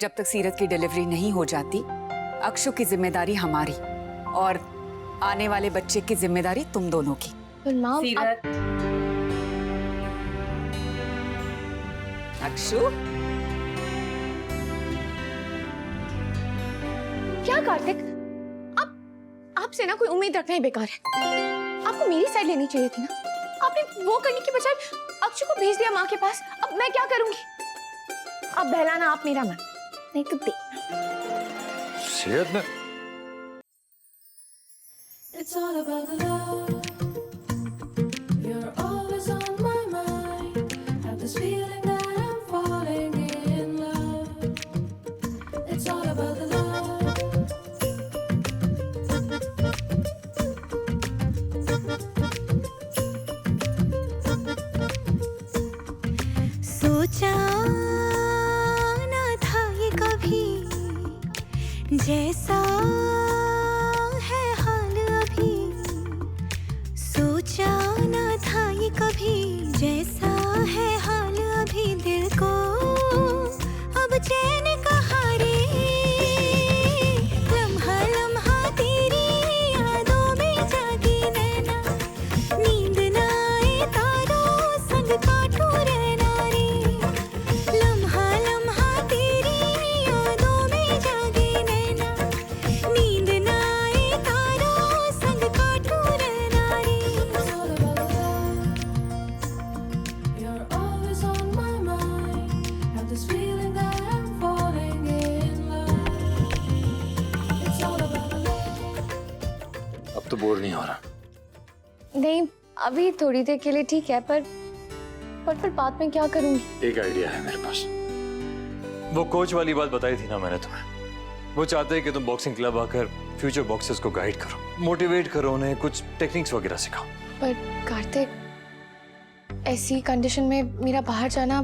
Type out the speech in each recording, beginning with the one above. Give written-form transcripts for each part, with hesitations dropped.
जब तक सीरत की डिलीवरी नहीं हो जाती, अक्षु की जिम्मेदारी हमारी और आने वाले बच्चे की जिम्मेदारी तुम दोनों की। पर माँ, सीरत, अक्षु, क्या कार्तिक, आपसे ना कोई उम्मीद रखना ही बेकार है। आपको मेरी साइड लेनी चाहिए थी ना। आपने वो करने की बजाय अक्षु को भेज दिया माँ के पास। अब मैं क्या करूंगी? अब बहलाना आप मेरा मन, नहीं तो दे। सीरत ने It's all about the love. You're always on my mind. Have this feeling that I'm falling in love. It's all about the love. सोचा ना था ये कभी जैसा है हाल अभी, सोचा ना था ये कभी जैसा है हाल अभी, दिल को अब चैन कहाँ रे, लम्हा लम्हा तेरी यादों में जागी नैना, नींद ना आए तारों संग काटूं रहना रे, लम्हा लम्हा तेरी यादों में जागी नैना, नींद ना आए तारों संग काटूं रहना रे। It's all about the love. You're always on my mind. Have this feeling that I'm falling in love. It's all about the love. अब तो बोर नहीं हो रहा। नहीं, अभी थोड़ी देर के लिए ठीक है, पर फिर बाद में क्या करूंगी? एक आइडिया है मेरे पास। वो कोच वाली बात बताई थी ना मैंने तुम्हें, वो चाहते हैं कि तुम बॉक्सिंग क्लब आकर फ्यूचर बॉक्सर्स को गाइड करो, मोटिवेट करो, उन्हें कुछ टेक्निक्स वगैरह सिखाओ। पर कार्तिक, ऐसी कंडीशन में मेरा बाहर जाना,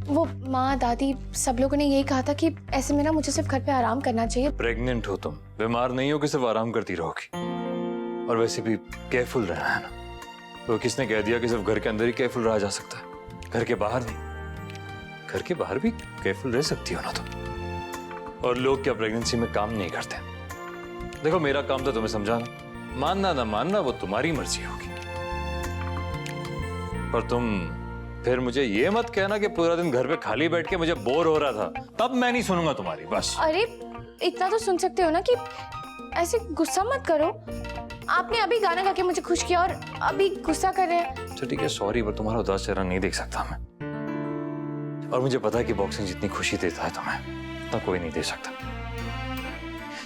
वो माँ दादी सब लोगों ने यही कहा था कि ऐसे में ना मुझे सिर्फ घर पे आराम करना चाहिए। प्रेग्नेंट हो तुम, बीमार नहीं हो कि सिर्फ आराम करती रहोगी, और वैसे भी केयरफुल रहना है ना। तो किसने कह दिया कि सिर्फ घर के अंदर ही केयरफुल रहा जा सकता है, घर के बाहर नहीं? घर के बाहर भी केयरफुल रह सकती हो ना तुम। और लोग क्या प्रेगनेंसी में काम नहीं करते? देखो, मेरा काम तो तुम्हें समझाना, मानना ना मानना वो तुम्हारी मर्जी होगी, पर तुम फिर मुझे ये मत कहना कि पूरा दिन घर पे खाली बैठ के मुझे बोर हो रहा था, तब मैं नहीं सुनूंगा तुम्हारी। बस अरे इतना तो सुन सकते हो ना कि ऐसे गुस्सा मत करो। आपने अभी गाना गा के मुझे खुश किया और अभी गुस्सा कर रहे हैं। अच्छा ठीक है, सॉरी, पर तुम्हारा उदास चेहरा नहीं देख सकता मैं, और मुझे पता है कि बॉक्सिंग जितनी खुशी देता है तुम्हें, उतना कोई नहीं दे सकता।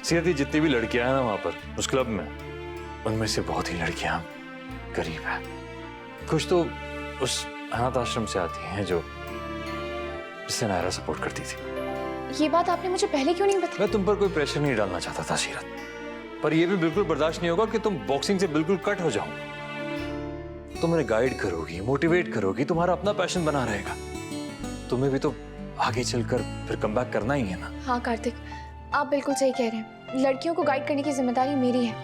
सीरत, जितनी भी लड़कियां हैं ना वहां पर उस क्लब में, उनमें से बहुत ही लड़कियां गरीब हैं। कुछ तो उस अनाथ आश्रम से आती हैं जो जिससे नायरा सपोर्ट करती थी। ये बात आपने मुझे पहले क्यों नहीं बताई? मैं तुम पर कोई प्रेशर नहीं डालना चाहता था सीरत, पर यह भी बिल्कुल बर्दाश्त नहीं होगा कि तुम बॉक्सिंग से बिल्कुल कट हो जाओ। तुम उन्हें गाइड करोगी, मोटिवेट करोगी, तुम्हारा अपना पैशन बना रहेगा। तुम्हें भी तो आगे चलकर फिर कमबैक करना ही है ना। हाँ कार्तिक, आप बिल्कुल सही कह रहे हैं। लड़कियों को गाइड करने की जिम्मेदारी मेरी है,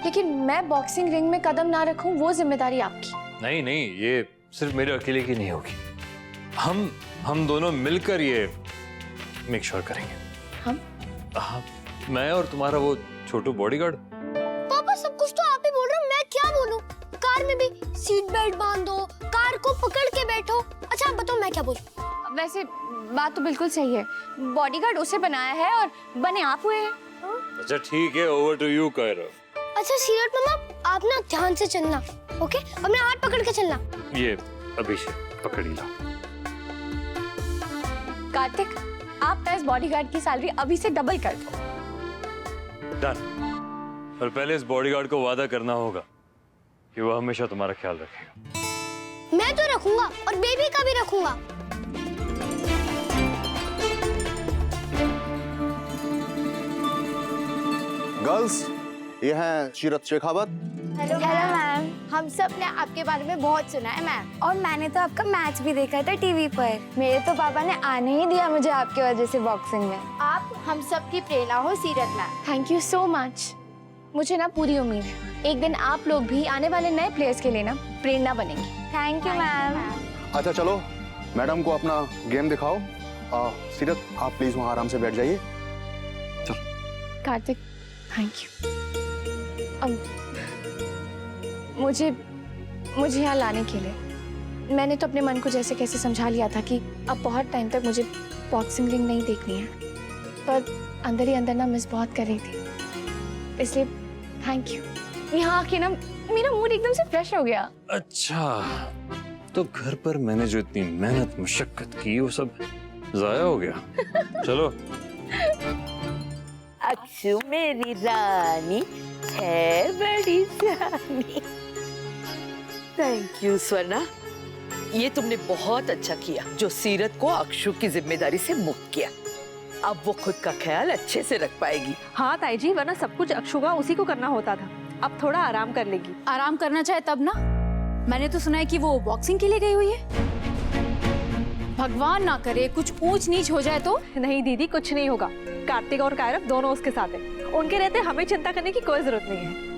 लेकिन मैं बॉक्सिंग रिंग में कदम ना रखूं वो जिम्मेदारी आपकी। नहीं नहीं, ये सिर्फ मेरे अकेले की नहीं होगी, हम दोनों मिलकर ये मेक श्योर करेंगे। हम? हाँ, मैं और तुम्हारा वो छोटू बॉडीगार्ड। पापा, सब कुछ तो आप ही बोल रहे हो, मैं क्या बोलूं? कार में भी सीट बेल्ट बांध दो, कार को पकड़ के बैठो। अच्छा आप बताओ मैं क्या बोलूं? वैसे बात तो बिल्कुल सही है, बॉडीगार्ड उसे बनाया है और बने आप हुए हैं। अच्छा ठीक है, ओवर टू यू कैरो। अच्छा सीरत मम्मा, आप ना ध्यान से चलना, ओके? अपने हाथ पकड़ के चलना। ये अभिषेक पकड़ ही लो। कार्तिक, आप ना इस बॉडीगार्ड की सैलरी अभी से डबल कर दो। डन। और पहले इस बॉडीगार्ड को वादा करना होगा कि वो हमेशा तुम्हारा ख्याल रखेगा। मैं तो रखूंगा और बेबी का भी रखूंगा। गर्ल्स, ये हैं सीरत शेखावत। हेलो मैम, हम सब ने आपके बारे में बहुत सुना है मैम, और मैंने तो आपका मैच भी देखा था टीवी पर। मेरे तो पापा ने आने ही दिया मुझे आपकी वजह से बॉक्सिंग में। आप हम सब की प्रेरणा हो सीरत ma'am. Thank you so much. मुझे ना पूरी उम्मीद है एक दिन आप लोग भी आने वाले नए प्लेयर्स के लिए ना प्रेरणा बनेंगे। Thank you ma'am. अच्छा चलो, मैडम को अपना गेम दिखाओ। सीरत आप प्लीज वहां आराम से बैठ जाइए। Kartik, thank you. अब मुझे यहाँ लाने के लिए मैंने तो अपने मन को जैसे कैसे समझा लिया था कि अब बहुत टाइम तक मुझे बॉक्सिंग रिंग नहीं देखनी है, पर अंदर ही अंदर ना मिस बहुत कर रही थी, इसलिए थैंक यू। यहाँ आके ना मेरा मूड एकदम से फ्रेश हो गया। अच्छा, तो घर पर मैंने जो इतनी मेहनत मशक्कत की वो सब जाया हो गया। चलो। अक्षु मेरी रानी है बड़ी जानी। थैंक यू स्वर्णा, ये तुमने बहुत अच्छा किया जो सीरत को अक्षु की जिम्मेदारी से मुक्त किया। अब वो खुद का ख्याल अच्छे से रख पाएगी। हाँ ताई जी, वरना सब कुछ अक्षु का उसी को करना होता था। अब थोड़ा आराम कर लेगी। आराम करना चाहे तब ना, मैंने तो सुना है कि वो बॉक्सिंग के लिए गई हुई है। भगवान ना करे कुछ ऊंच नीच हो जाए तो। नहीं दीदी, कुछ नहीं होगा। कार्तिक और कायरव दोनों उसके साथ हैं। उनके रहते हमें चिंता करने की कोई जरूरत नहीं है।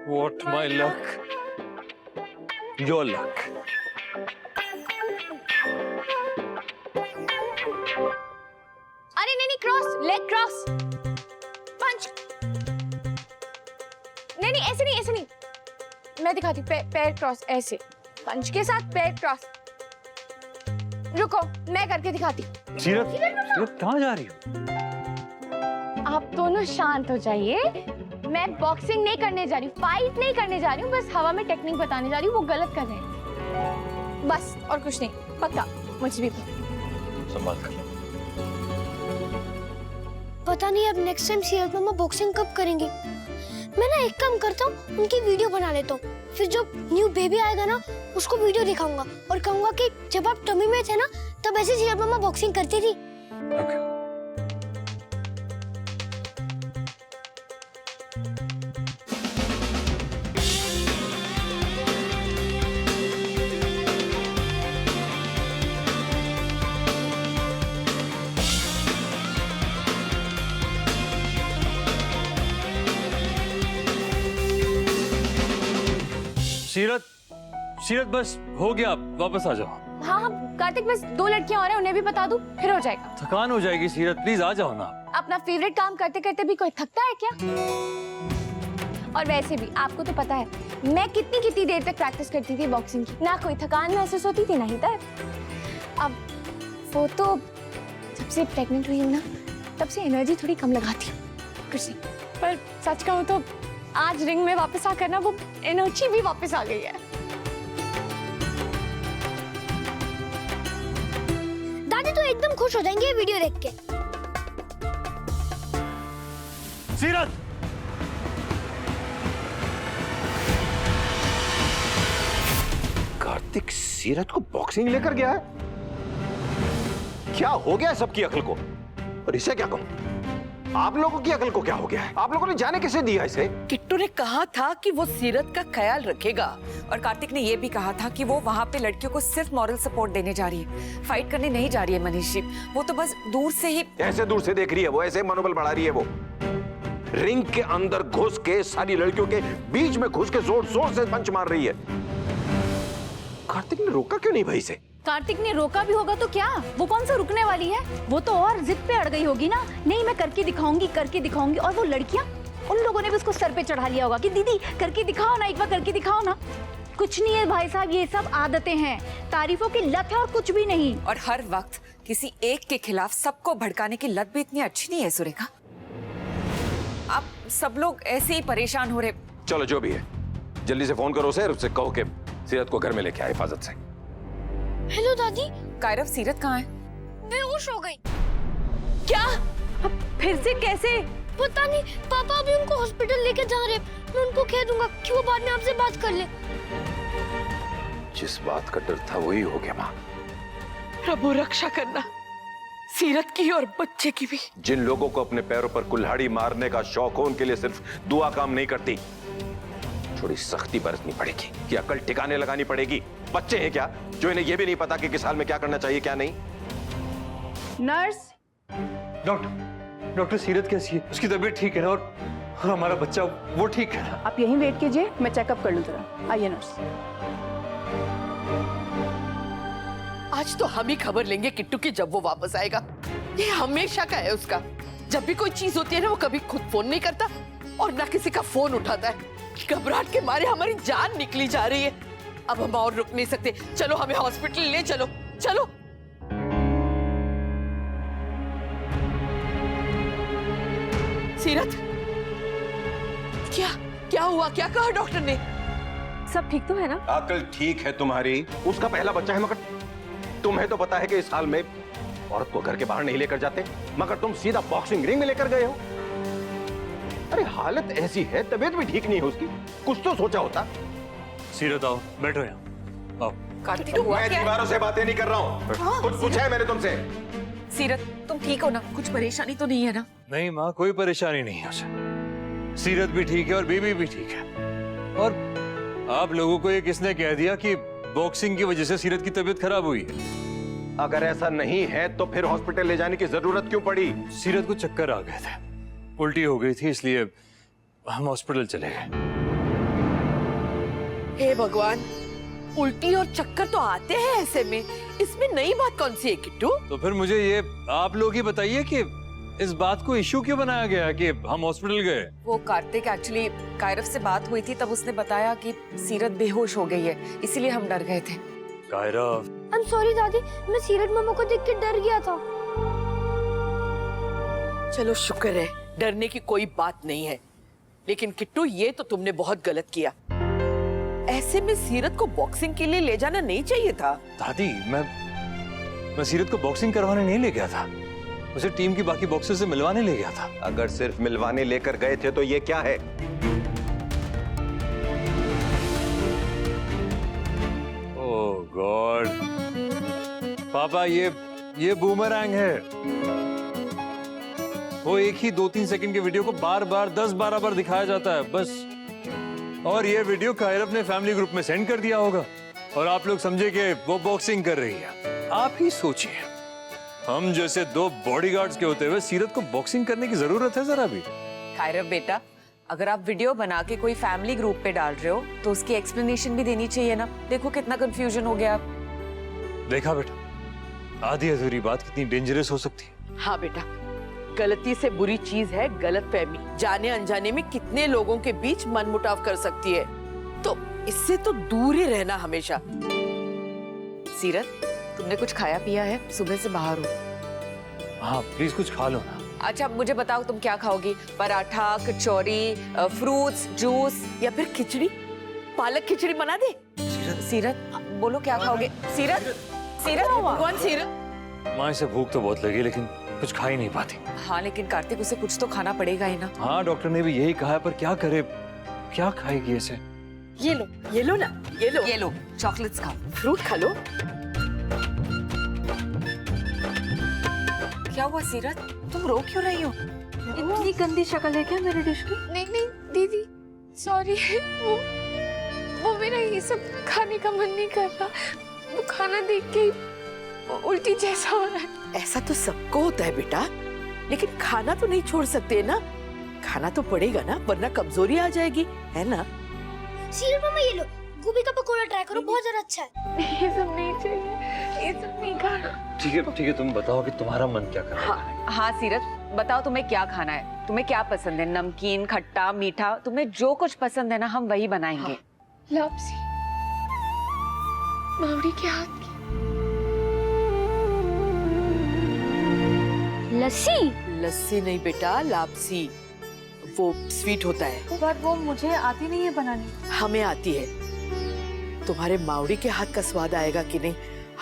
What my luck? Your luck. अरे नहीं, क्रॉस, लेग क्रॉस, पंच। नहीं, ऐसे नहीं। मैं दिखाती हूँ, पैर क्रॉस, ऐसे पंच के साथ पैर क्रॉस। रुको, मैं करके दिखाती हूँ। सीरत कहाँ जा रही हो? आप दोनों शांत हो जाइए। मैं बॉक्सिंग नहीं करने जा रही हूँ, फाइट नहीं करने जा रही हूँ, बस हवा में टेक्निक बताने जा रही हूँ। वो गलत कर रहे हैं, बस और कुछ नहीं। पक्का, मुझे भी संभाल कर। पता नहीं अब नेक्स्ट टाइम सीरत मामा बॉक्सिंग कब करेंगे। मैं ना एक काम करता हूँ, उनकी वीडियो बना लेता हूँ, फिर जब न्यू बेबी आएगा ना उसको वीडियो दिखाऊंगा और कहूंगा कि जब आप टमी में थे ना तब ऐसे सीरत मामा बॉक्सिंग करती थी। Okay. सीरत बस हो गया, वापस आ जाओ। हाँ, कार्तिक, बस 2 लड़कियां और हैं, उन्हें भी बता दूं, फिर हो जाएगा। थकान हो जाएगी सीरत, प्लीज आ जाओ ना। अपना फेवरेट काम करते करते भी कोई थकता है क्या? और वैसे भी आपको तो पता है मैं कितनी देर तक प्रैक्टिस करती थी बॉक्सिंग की, ना कोई थकान महसूस होती थी ना ही दर्द। अब वो तो जब से प्रेग्नेंट हुई हूँ ना तब से एनर्जी थोड़ी कम लगाती हूँ, कुछ नहीं। पर सच कहूँ तो आज रिंग में वापस आकर ना वो एनर्जी भी वापस आ गई है। दादी तो एकदम खुश हो जाएंगे ये वीडियो देख के। सीरत! कार्तिक सीरत को बॉक्सिंग लेकर गया है? क्या हो गया है सबकी अकल को? और इसे क्या कहूं? आप लोगों की अकल को क्या हो गया है? आप लोगों ने जाने कैसे दिया इसे? किट्टू ने कहा था कि वो सीरत का ख्याल रखेगा, और कार्तिक ने ये भी कहा था कि वो वहाँ पे लड़कियों को सिर्फ मॉरल सपोर्ट देने जा रही है, फाइट करने नहीं जा रही है। मनीष जी, वो तो बस दूर से ही, ऐसे दूर से देख रही है वो, ऐसे मनोबल बढ़ा रही है वो। रिंग के अंदर घुस के सारी लड़कियों के बीच में घुस के जोर जोर से पंच मार रही है। कार्तिक ने रोका क्यों नहीं भाई से? कार्तिक ने रोका भी होगा तो क्या, वो कौन सा रुकने वाली है? वो तो और जिद पे अड़ गई होगी ना, नहीं मैं करके दिखाऊंगी। और वो लड़कियां, उन लोगों ने भी उसको सर पे चढ़ा लिया होगा कि दीदी करके दिखाओ ना, एक बार करके दिखाओ ना। कुछ नहीं है भाई साहब, ये सब आदतें हैं, तारीफों की लत है और कुछ भी नहीं। और हर वक्त किसी एक के खिलाफ सबको भड़काने की लत भी इतनी अच्छी नहीं है सुरेखा। आप सब लोग ऐसे ही परेशान हो रहे। चलो जो भी है, जल्दी से फोन करो उसे, उससे कहो कि सीरत को घर में लेके आए हिफाजत से। हेलो दादी। कायरव, सीरत कहाँ है? बेहोश हो गई। क्या? अब फिर से कैसे? पता नहीं, पापा अभी उनको हॉस्पिटल लेके जा रहे। मैं उनको कह दूंगा कि वो बाद में आपसे बात कर ले। जिस बात का डर था वही हो गया माँ। प्रभु रक्षा करना। सीरत की और बच्चे की भी। जिन लोगों को अपने पैरों पर कुल्हाड़ी मारने का शौक हो, उनके लिए सिर्फ दुआ काम नहीं करती, थोड़ी सख्ती बरतनी पड़ेगी कि अकल ठिकाने लगानी पड़ेगी। बच्चे हैं क्या जो इन्हें यह भी नहीं पता कि किस हाल में क्या करना चाहिए क्या नहीं। नर्स, डॉक्टर सीरत कैसी है? उसकी तबीयत ठीक है ना? और हमारा बच्चा वो ठीक है ना? आप यहीं वेट कीजिए, मैं चेकअप कर लूं जरा। आइए नर्स। आज तो हम ही खबर लेंगे किट्टू की जब वो वापस आएगा। ये हमेशा का है उसका। जब भी कोई चीज होती है ना, वो कभी खुद फोन नहीं करता और ना किसी का फोन उठाता है। घबराहट के मारे हमारी जान निकली जा रही है। अब हम और रुक नहीं सकते। चलो हमें हॉस्पिटल ले चलो, चलो। सीरत, क्या हुआ? क्या कहा डॉक्टर ने? सब ठीक तो है ना? अकल ठीक है तुम्हारी, उसका पहला बच्चा है, मगर तुम्हें तो पता है कि इस हाल में औरत को घर के बाहर नहीं लेकर जाते, मगर तुम सीधा बॉक्सिंग रिंग में लेकर गए हो। अरे हालत ऐसी है, तबीयत भी ठीक नहीं है उसकी, कुछ तो सोचा होता। सीरत आओ, बैठो यहाँ आओ। कार्तिक हुआ मैं क्या? दीवारों से बातें नहीं कर रहा हूँ। कुछ पूछा है मैंने तुमसे? सीरत, तुम ठीक हो ना? कुछ परेशानी तो नहीं है ना? नहीं माँ, कोई परेशानी नहीं है उसे। सीरत भी ठीक है और बीबी भी ठीक है। और आप लोगों को ये किसने कह दिया कि बॉक्सिंग की वजह से सीरत की तबीयत खराब हुई है? अगर ऐसा नहीं है तो फिर हॉस्पिटल ले जाने की जरूरत क्यों पड़ी? सीरत को चक्कर आ गए थे, उल्टी हो गई थी, इसलिए हम हॉस्पिटल चले गए। हे भगवान, उल्टी और चक्कर तो आते हैं ऐसे में, इसमें नई बात कौन सी है किट्टू? तो फिर मुझे ये आप लोग ही बताइए कि इस बात को इश्यू क्यों बनाया गया कि हम हॉस्पिटल गए? वो कार्तिक, एक्चुअली कायरव से बात हुई थी, तब उसने बताया कि सीरत बेहोश हो गई है, इसीलिए हम डर गए थे। कायरव, आई एम सॉरी दादी, मैं सीरत मम्मा को देख के डर गया था। चलो शुक्र है, डरने की कोई बात नहीं है। लेकिन किट्टू, ये तो तुमने बहुत गलत किया। ऐसे में सीरत को बॉक्सिंग के लिए ले जाना नहीं चाहिए था। दादी, मैं सीरत को बॉक्सिंग करवाने नहीं ले गया था, उसे टीम की बाकी बॉक्सर से मिलवाने ले गया था। अगर सिर्फ मिलवाने लेकर गए थे तो ये क्या है? ओह गॉड, पापा ये बूमरैंग है। वो एक ही 2-3 सेकंड के वीडियो को बार बार 10-12 बार दिखाया जाता है बस। और ये वीडियो कायरव ने फैमिली ग्रुप में सेंड कर दिया होगा और आप लोग समझे कि वो बॉक्सिंग कर रही है। आप ही सोचिए, हम जैसे 2 बॉडीगार्ड्स के होते हुए सीरत को बॉक्सिंग करने की जरूरत है जरा भी? कायरव बेटा, अगर आप वीडियो बना के कोई फैमिली ग्रुप पे डाल रहे हो तो उसकी एक्सप्लेनेशन भी देनी चाहिए ना। देखो कितना कंफ्यूजन हो गया। देखा बेटा, आधी अधूरी बात कितनी डेंजरस हो सकती है। हाँ बेटा, गलती से बुरी चीज है गलतफहमी। जाने अनजाने में कितने लोगों के बीच मनमुटाव कर सकती है, तो इससे तो दूर ही रहना हमेशा। सीरत, तुमने कुछ खाया पिया है? सुबह से बाहर हो। हाँ प्लीज कुछ खा लो ना। अच्छा मुझे बताओ, तुम क्या खाओगी? पराठा, कचौरी, फ्रूट्स, जूस या फिर खिचड़ी? पालक खिचड़ी बना दे। सीरत बोलो क्या खाओगे? सीरत, सीरत, कौन सीरत? माँ, इसे भूख तो बहुत लगी लेकिन कुछ खा ही नहीं पाती। हाँ लेकिन कार्तिक, उसे कुछ तो खाना पड़ेगा ही ना। हाँ डॉक्टर ने भी यही कहा है, पर क्या करे, क्या खाएगी इसे? ये लो ना, ये लो चॉकलेट्स खाओ। फ्रूट खा लो। क्या हुआ सीरत, तुम रो क्यों रही हो? इतनी गंदी शक्ल है क्या मेरे डिश की? नहीं दीदी, सॉरी। वो मेरा ये सब खाने का मन नहीं कर रहा। वो खाना देख के उल्टी जैसा हो रहा है। ऐसा तो सबको होता है बेटा, लेकिन खाना तो नहीं छोड़ सकते ना। खाना तो पड़ेगा ना, वरना कमजोरी आ जाएगी, है ना? सीरत मम्मा ये लो, गोभी का पकौड़ा ट्राई करो, बहुत ज्यादा अच्छा है। ये सब नहीं चाहिए, ये सब नहीं खाना। ठीक है, तुम बताओ कि तुम्हारा मन क्या कर रहा है। हाँ सीरत, बताओ तुम्हें क्या खाना है? तुम्हें क्या पसंद है? नमकीन, खट्टा, मीठा, तुम्हें जो कुछ पसंद है ना, हम वही बनाएंगे। लापसी, मावड़ी के हाथ की लस्सी। लस्सी नहीं बेटा, लापसी। वो स्वीट होता है। पर वो मुझे आती नहीं है बनानी। हमें आती है। तुम्हारे मावड़ी के हाथ का स्वाद आएगा कि नहीं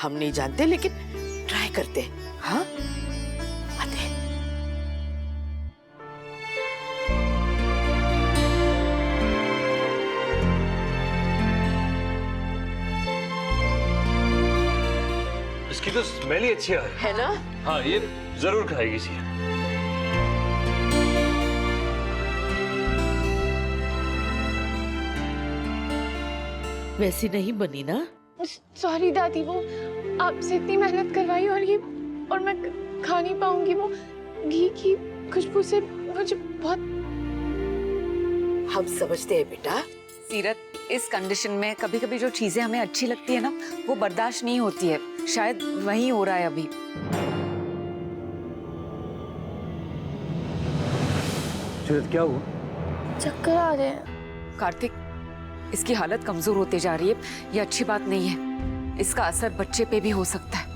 हम नहीं जानते, लेकिन ट्राई करते हैं। हाँ आते हैं। इसकी तो स्मेल ही अच्छी आ रही है ना? हाँ, ये जरूर खाएगी सीरत। वैसी नहीं बनी ना? सॉरी दादी, वो आपसे इतनी मेहनत करवाई और मैं खा नहीं पाऊंगी। वो घी की खुशबू से मुझे बहुत। हम समझते हैं बेटा। सीरत, इस कंडीशन में कभी कभी जो चीजें हमें अच्छी लगती है ना, वो बर्दाश्त नहीं होती है। शायद वही हो रहा है अभी। सीरत क्या हुआ? चक्कर आ रहे हैं। कार्तिक, इसकी हालत कमजोर होती जा रही है। ये अच्छी बात नहीं है। इसका असर बच्चे पे भी हो सकता है।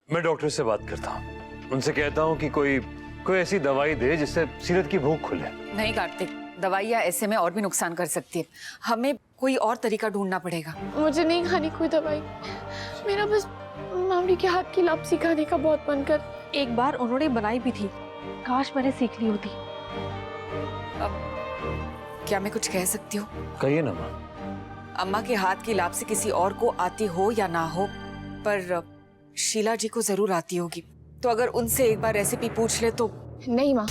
मैं डॉक्टर से बात करता हूँ, उनसे कहता हूँ कि कोई ऐसी दवाई दे जिससे सीरत की भूख खुले। नहीं कार्तिक, दवाइयाँ ऐसे में और भी नुकसान कर सकती है। हमें कोई और तरीका ढूंढना पड़ेगा। मुझे नहीं खानी कोई दवाई। मेरा बस मामड़ी के हाथ की लापसी खाने का बहुत मन कर। एक बार उन्होंने बनाई भी थी, काश मैंने सीख ली होती। अब क्या मैं कुछ कह सकती हूँ? कहिए ना माँ। अम्मा के हाथ की लापसी किसी और को आती हो या ना हो, पर शीला जी को जरूर आती होगी। तो अगर उनसे एक बार रेसिपी पूछ ले तो। नहीं माँ,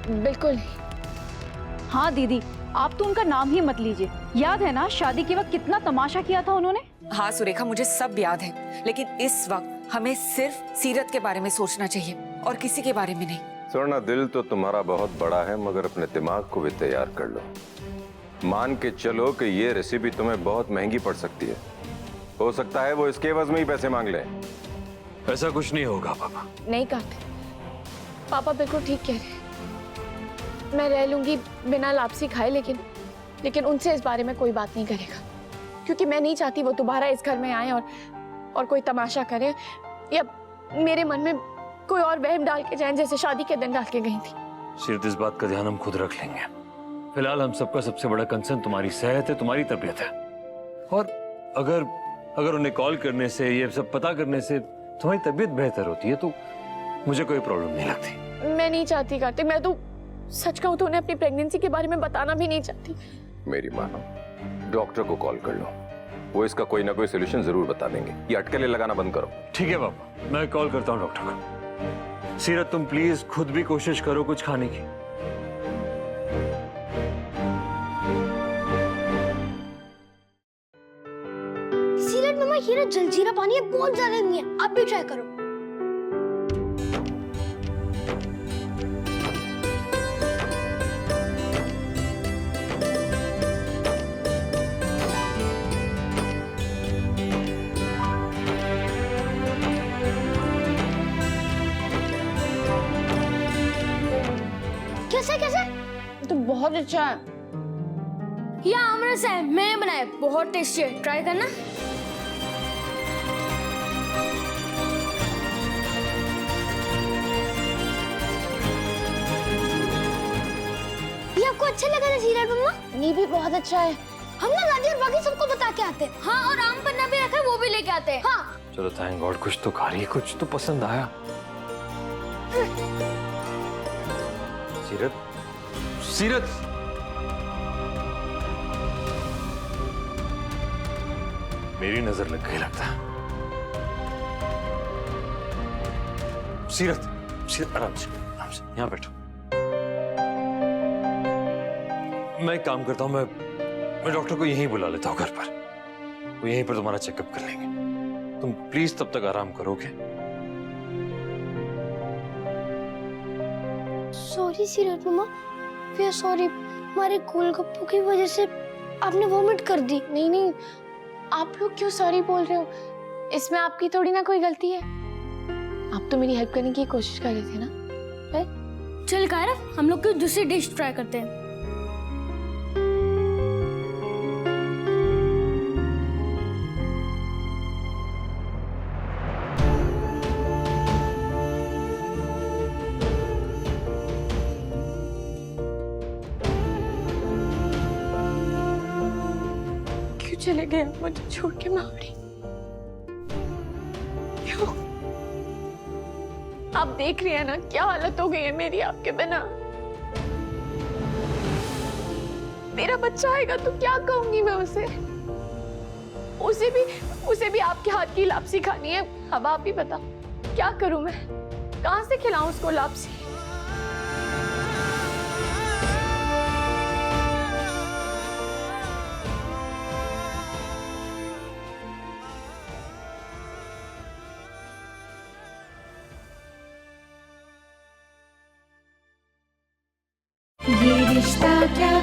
बिल्कुल नहीं। हाँ दीदी, आप तो उनका नाम ही मत लीजिए। याद है ना शादी के वक्त कितना तमाशा किया था उन्होंने? हाँ सुरेखा, मुझे सब याद है, लेकिन इस वक्त हमें सिर्फ सीरत के बारे में सोचना चाहिए और किसी के बारे में नहीं। स्वर्ण, दिल तो तुम्हारा बहुत बड़ा है, मगर अपने दिमाग को भी तैयार कर लो। मान के चलो कि ये रेसिपी तुम्हें बहुत महंगी पड़ सकती है। हो सकता है वो इसके एवज में ही पैसे मांग ले। ऐसा कुछ नहीं होगा पापा। नहीं कार्तिक, पापा बिल्कुल ठीक कह रहे हैं। मैं रह लूंगी बिना लापसी खाए, लेकिन उनसे इस बारे में कोई बात नहीं करेगा, क्योंकि मैं नहीं चाहती वो दोबारा इस घर में आए और कोई तमाशा करे या मेरे मन में कोई और वहम डाल के जाए जैसे शादी के दिन डाल के गई थी। सीरत, इस बात का ध्यान हम खुद रख लेंगे। फिलहाल हम सबका सबसे बड़ा कंसर्न तुम्हारी सेहत है, तुम्हारी तबीयत है। और अगर उन्हें कॉल करने से, ये सब पता करने से तुम्हारी तबीयत बेहतर होती है तो मुझे कोई प्रॉब्लम नहीं लगती। मैं नहीं चाहती कार्तिक, मैं तो सच कहूं तो उन्हें अपनी प्रेगनेंसी के बारे में बताना भी नहीं चाहती। मेरी मानो, डॉक्टर को कॉल कर लो, वो इसका कोई ना कोई सोल्यूशन जरूर बता देंगे। ये अटकलें लगाना बंद करो। ठीक है पापा, मैं कॉल करता हूँ डॉक्टर को। सीरत, तुम प्लीज खुद भी कोशिश करो कुछ खाने की। सीरत मम्मा, हीरा जलजीरा पानी है, बहुत ज्यादा नहीं है, आप भी ट्राई करो। कैसे? तो बहुत अच्छा है। ये आमरस है, मैंने बनाया, बहुत टेस्टी है, ट्राई करना। ये आपको अच्छा लगा ना सीरत मम्मा? ये भी बहुत अच्छा है। हम ना दादी और बाकी सबको बता के आते हैं। हाँ, और आम पन्ना भी रखा है, वो भी लेके आते हैं। हाँ चलो, थैंक गॉड, कुछ तो खा रही है, कुछ तो पसंद आया। सीरत, मेरी नजर लग गई लगता है। सीरत, आराम से यहाँ बैठो। मैं एक काम करता हूँ, मैं डॉक्टर को यहीं बुला लेता हूँ घर पर। वो यहीं पर तुम्हारा चेकअप कर लेंगे। तुम प्लीज तब तक आराम करोगे? सॉरी सीरत मम्मा, फिर सॉरी, हमारे गोलगप्पों की वजह से आपने वॉमिट कर दी। नहीं, आप लोग क्यों सॉरी बोल रहे हो? इसमें आपकी थोड़ी ना कोई गलती है। आप तो मेरी हेल्प करने की कोशिश कर रहे थे ना। चल कायरव, हम लोग कोई दूसरी डिश ट्राई करते हैं। चले गए मुझे छोड़ के मामड़ी। क्यों? आप देख रही हैं ना क्या हालत हो गई है मेरी आपके बिना। मेरा बच्चा आएगा तो क्या कहूंगी मैं उसे? उसे भी आपके हाथ की लापसी खानी है। अब आप ही बताओ क्या करूं मैं? कहां से खिलाऊं उसको लापसी? ये रिश्ता क्या